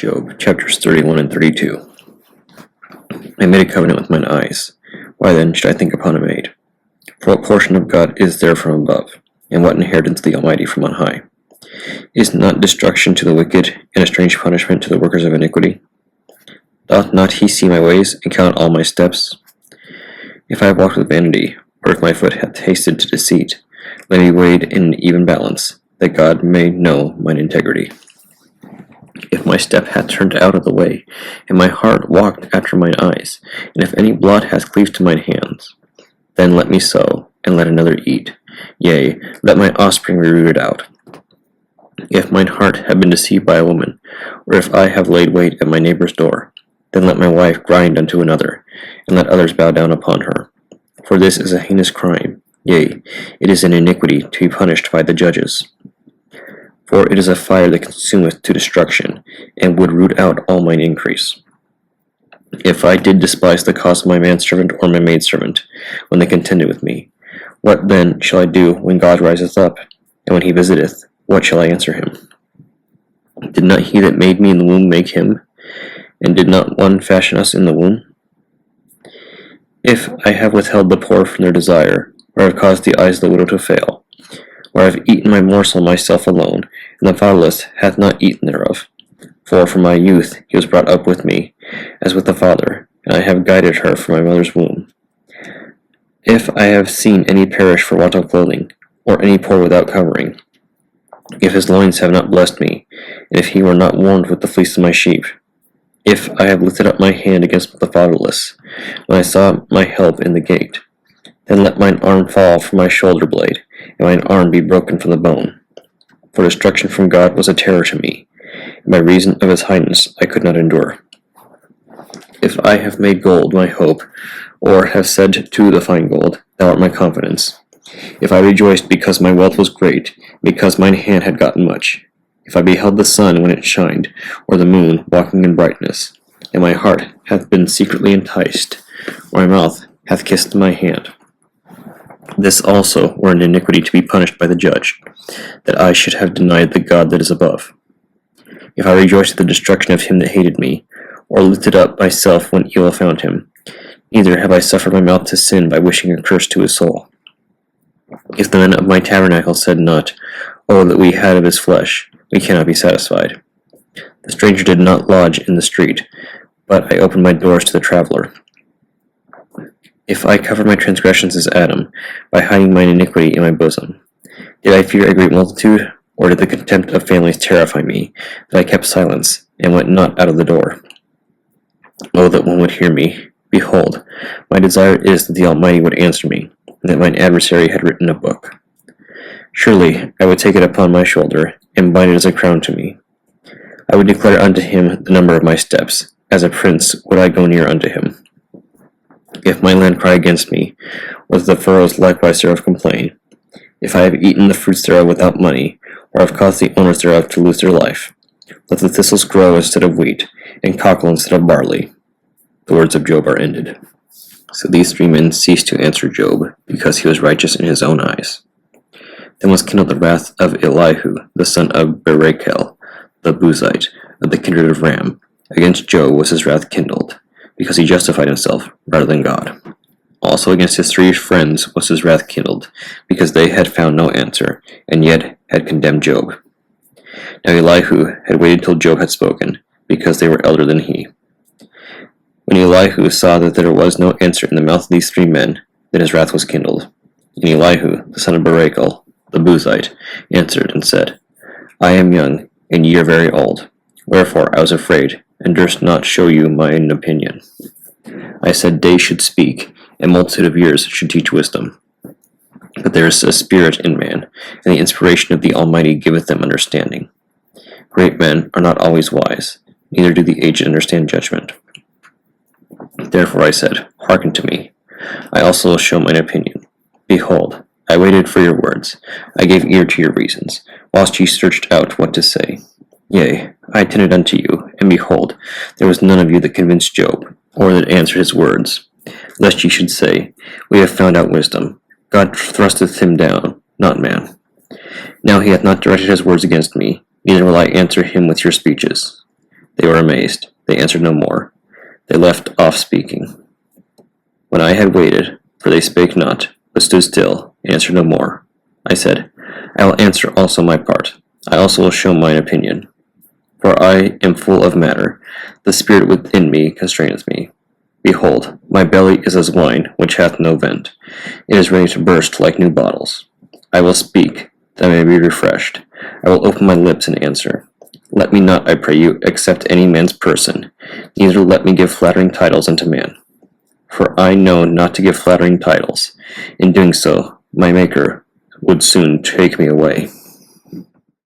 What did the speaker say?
Job, chapters 31 and 32. I made a covenant with mine eyes. Why then should I think upon a maid? For what portion of God is there from above, and what inheritance of the Almighty from on high? Is not destruction to the wicked, and a strange punishment to the workers of iniquity? Doth not he see my ways, and count all my steps? If I have walked with vanity, or if my foot hath hasted to deceit, let me be weighed in an even balance, that God may know mine integrity. If my step hath turned out of the way, and my heart walked after mine eyes, and if any blood hath cleaved to mine hands, then let me sow, and let another eat, yea, let my offspring be rooted out. If mine heart have been deceived by a woman, or if I have laid wait at my neighbor's door, then let my wife grind unto another, and let others bow down upon her. For this is a heinous crime, yea, it is an iniquity to be punished by the judges. For it is a fire that consumeth to destruction, and would root out all mine increase. If I did despise the cause of my manservant or my maidservant, when they contended with me, what then shall I do when God riseth up? And when he visiteth, what shall I answer him? Did not he that made me in the womb make him? And did not one fashion us in the womb? If I have withheld the poor from their desire, or have caused the eyes of the widow to fail, or I have eaten my morsel myself alone, and the fatherless hath not eaten thereof. For from my youth he was brought up with me, as with a father, and I have guided her from my mother's womb. If I have seen any perish for want of clothing, or any poor without covering, if his loins have not blessed me, and if he were not warmed with the fleece of my sheep, if I have lifted up my hand against the fatherless, when I saw my help in the gate, then let mine arm fall from my shoulder blade, and mine arm be broken from the bone. For destruction from God was a terror to me, and by reason of his highness I could not endure. If I have made gold my hope, or have said to the fine gold, Thou art my confidence, if I rejoiced because my wealth was great, because mine hand had gotten much, if I beheld the sun when it shined, or the moon walking in brightness, and my heart hath been secretly enticed, or my mouth hath kissed my hand, this also were an iniquity to be punished by the judge, that I should have denied the God that is above. If I rejoiced at the destruction of him that hated me, or lifted up myself when evil found him, neither have I suffered my mouth to sin by wishing a curse to his soul. If the men of my tabernacle said not, Oh, that we had of his flesh, we cannot be satisfied. The stranger did not lodge in the street, but I opened my doors to the traveler. If I covered my transgressions as Adam, by hiding mine iniquity in my bosom, did I fear a great multitude, or did the contempt of families terrify me, that I kept silence, and went not out of the door? Oh, that one would hear me! Behold, my desire is that the Almighty would answer me, and that mine adversary had written a book. Surely I would take it upon my shoulder, and bind it as a crown to me. I would declare unto him the number of my steps, as a prince would I go near unto him. If my land cry against me, or the furrows likewise thereof complain, if I have eaten the fruits thereof without money, or have caused the owners thereof to lose their life, let the thistles grow instead of wheat, and cockle instead of barley. The words of Job are ended. So these three men ceased to answer Job, because he was righteous in his own eyes. Then was kindled the wrath of Elihu, the son of Barachel, the Buzite, of the kindred of Ram. Against Job was his wrath kindled, because he justified himself rather than God. Also against his three friends was his wrath kindled, because they had found no answer, and yet had condemned Job. Now Elihu had waited till Job had spoken, because they were elder than he. When Elihu saw that there was no answer in the mouth of these three men, then his wrath was kindled. And Elihu, the son of Barachel, the Buzite, answered and said, I am young, and ye are very old. Wherefore I was afraid, and durst not show you mine opinion. I said, Days should speak, and multitude of years should teach wisdom. But there is a spirit in man, and the inspiration of the Almighty giveth them understanding. Great men are not always wise, neither do the aged understand judgment. Therefore I said, Hearken to me. I also will show mine opinion. Behold, I waited for your words. I gave ear to your reasons, whilst ye searched out what to say. Yea, I attended unto you, and behold, there was none of you that convinced Job, or that answered his words. Lest ye should say, We have found out wisdom. God thrusteth him down, not man. Now he hath not directed his words against me, neither will I answer him with your speeches. They were amazed. They answered no more. They left off speaking. When I had waited, for they spake not, but stood still, and answered no more, I said, I will answer also my part. I also will show mine opinion. For I am full of matter. The spirit within me constraineth me. Behold, my belly is as wine which hath no vent. It is ready to burst like new bottles. I will speak, that I may be refreshed. I will open my lips and answer. Let me not, I pray you, accept any man's person, neither let me give flattering titles unto man. For I know not to give flattering titles. In doing so, my Maker would soon take me away.